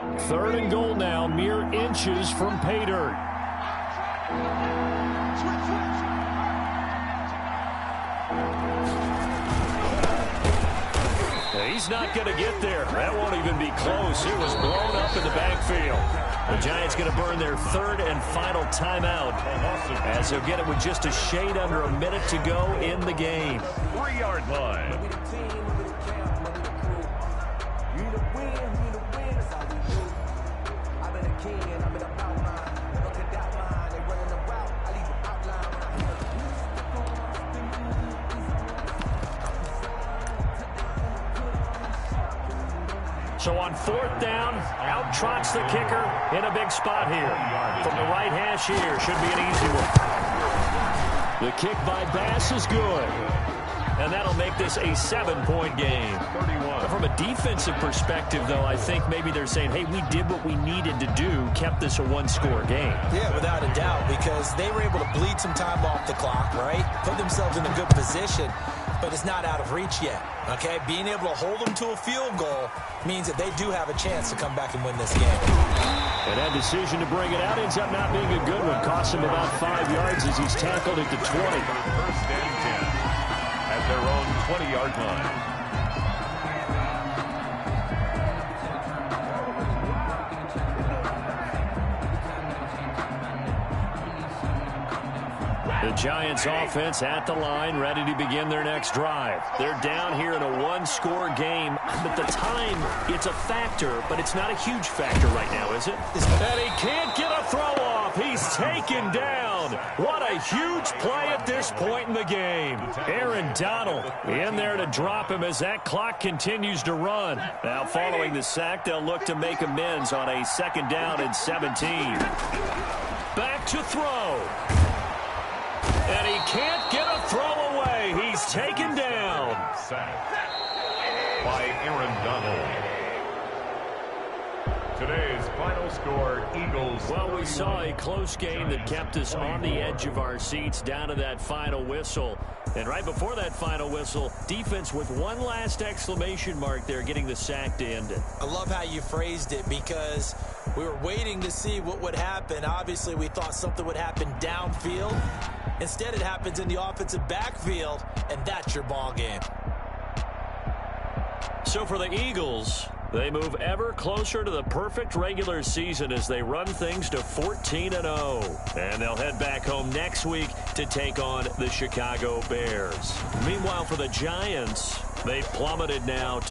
3rd and goal now, mere inches from pay dirt. He's not going to get there. That won't even be close. It was blown up in the backfield. The Giants going to burn their 3rd and final timeout as they'll get it with just a shade under a minute to go in the game. 3-yard line. So on 4th down, out trots the kicker in a big spot here. From the right hash here, should be an easy one. The kick by Bass is good. And that'll make this a 7-point game. From a defensive perspective, though, I think maybe they're saying, hey, we did what we needed to do, kept this a one-score game. Yeah, without a doubt, because they were able to bleed some time off the clock, right? Put themselves in a good position, but it's not out of reach yet, okay? Being able to hold them to a field goal means that they do have a chance to come back and win this game. And that decision to bring it out ends up not being a good one. Costs him about 5 yards as he's tackled at the 20. 1st and 10 at their own 20-yard line. The Giants offense at the line, ready to begin their next drive. They're down here in a one-score game. At the time, it's a factor, but it's not a huge factor right now, is it? And he can't get a throw off. He's taken down. What a huge play at this point in the game. Aaron Donald in there to drop him as that clock continues to run. Now, following the sack, they'll look to make amends on a 2nd down and 17. Back to throw. And he can't get a throw away. He's taken down. Sacked by Aaron Donald. Today's final score, Eagles. Well, we saw a close game that kept us on the edge of our seats down to that final whistle. And right before that final whistle, defense with one last exclamation mark there, getting the sack to end it. I love how you phrased it because we were waiting to see what would happen. Obviously, we thought something would happen downfield. Instead, it happens in the offensive backfield, and that's your ball game. So for the Eagles, they move ever closer to the perfect regular season as they run things to 14-0. And they'll head back home next week to take on the Chicago Bears. Meanwhile, for the Giants, they've plummeted now